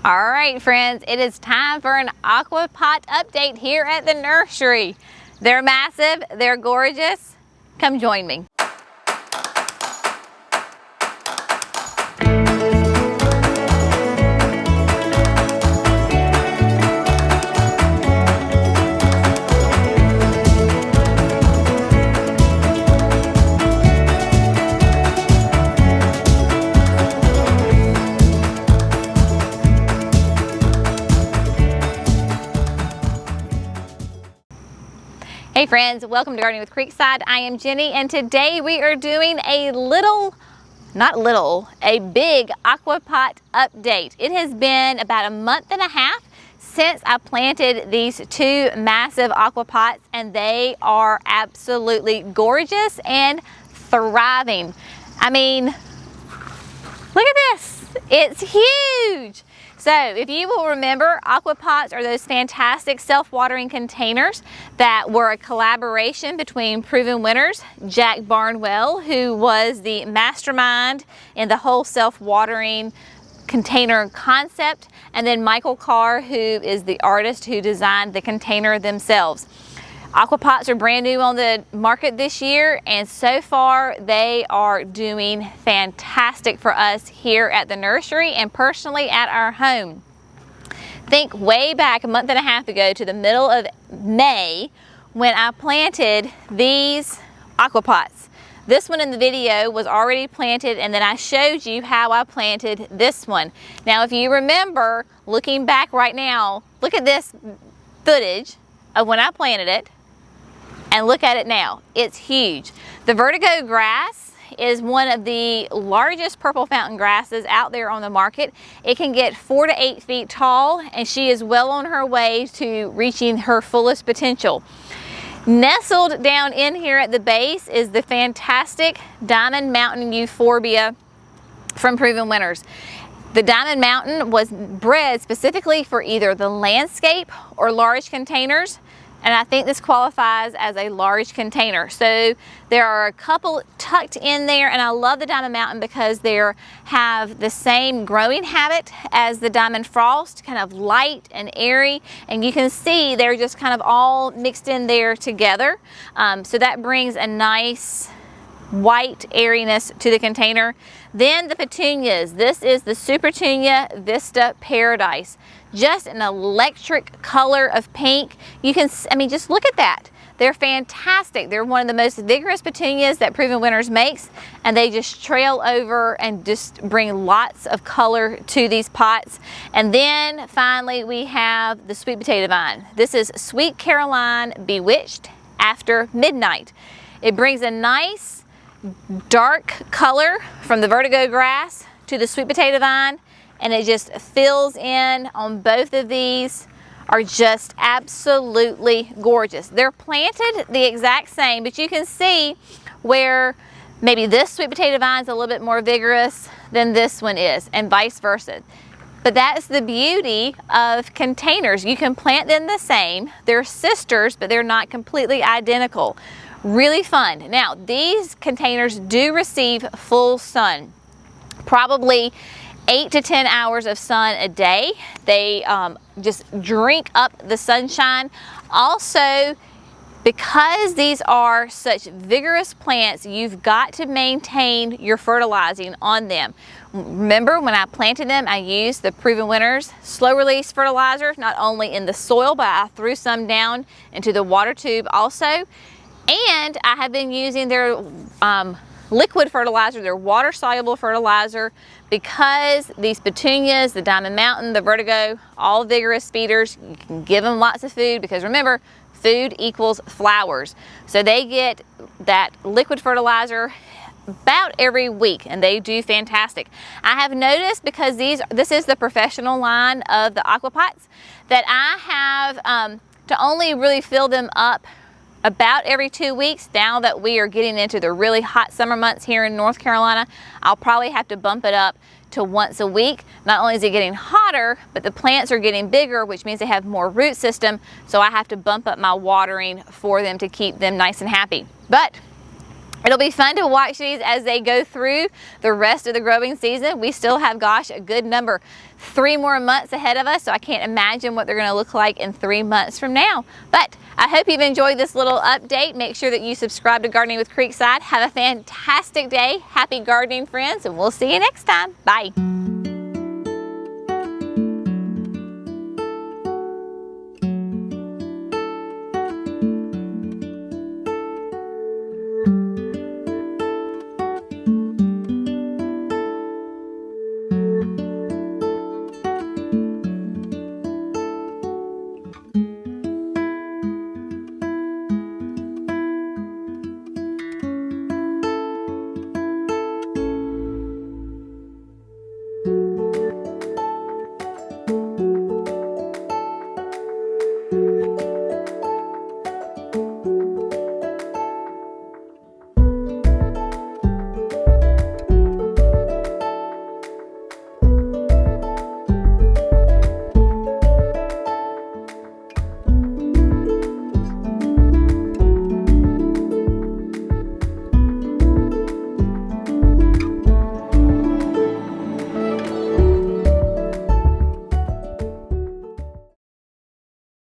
All right, friends, it is time for an AquaPot update here at the nursery. They're massive, they're gorgeous. Come join me. Hey friends, welcome to Gardening with Creekside. I am Jenny, and today we are doing a big AquaPot update. It has been about a month and a half since I planted these two massive AquaPots, and they are absolutely gorgeous and thriving. I mean, look at this, it's huge. So if you will remember, AquaPots are those fantastic self-watering containers that were a collaboration between proven winners, Jack Barnwell, who was the mastermind in the whole self-watering container concept, and then Michael Carr, who is the artist who designed the container themselves. AquaPots are brand new on the market this year, and so far they are doing fantastic for us here at the nursery and personally at our home. Think way back a month and a half ago to the middle of May when I planted these AquaPots. This one in the video was already planted, and then I showed you how I planted this one. Now if you remember, looking back right now, look at this footage of when I planted it. And look at it now, it's huge. The Vertigo Grass is one of the largest purple fountain grasses out there on the market. It can get 4 to 8 feet tall, and she is well on her way to reaching her fullest potential. Nestled down in here at the base is the fantastic Diamond Mountain Euphorbia from Proven Winners. The Diamond Mountain was bred specifically for either the landscape or large containers, and I think this qualifies as a large container. So there are a couple tucked in there, and I love the Diamond Mountain because they have the same growing habit as the Diamond Frost, kind of light and airy, and you can see they're just kind of all mixed in there together. So that brings a nice white airiness to the container. Then the petunias. This is the Supertunia Vista Paradise. Just an electric color of pink. You can, I mean, just look at that. They're fantastic. They're one of the most vigorous petunias that Proven Winners makes, and they just trail over and just bring lots of color to these pots. And then finally we have the sweet potato vine. This is Sweet Caroline Bewitched After Midnight. It brings a nice dark color from the Vertigo Grass to the sweet potato vine, and it just fills in on both of these. Are just absolutely gorgeous. They're planted the exact same, but you can see where maybe this sweet potato vine is a little bit more vigorous than this one is, and vice versa. But that's the beauty of containers. You can plant them the same. They're sisters, but they're not completely identical. Really fun. Now, these containers do receive full sun, probably 8 to 10 hours of sun a day. They just drink up the sunshine. Also, because these are such vigorous plants, you've got to maintain your fertilizing on them. Remember, when I planted them, I used the Proven Winners slow release fertilizer, not only in the soil, but I threw some down into the water tube also. And I have been using their liquid fertilizer, their water soluble fertilizer, because these petunias, the Diamond Mountain, the Vertigo, all vigorous feeders. You can give them lots of food because remember, food equals flowers. So they get that liquid fertilizer about every week, and they do fantastic. I have noticed, because this is the professional line of the AquaPots, that I have to only really fill them up about every 2 weeks. Now that we are getting into the really hot summer months here in North Carolina, I'll probably have to bump it up to once a week. Not only is it getting hotter, but the plants are getting bigger, which means they have more root system, so I have to bump up my watering for them to keep them nice and happy. But It'll be fun to watch these as they go through the rest of the growing season. We still have, gosh, a good number, 3 more months ahead of us, so I can't imagine what they're going to look like in 3 months from now. But I hope you've enjoyed this little update. Make sure that you subscribe to Gardening with Creekside. Have a fantastic day. Happy gardening, friends, and we'll see you next time. Bye.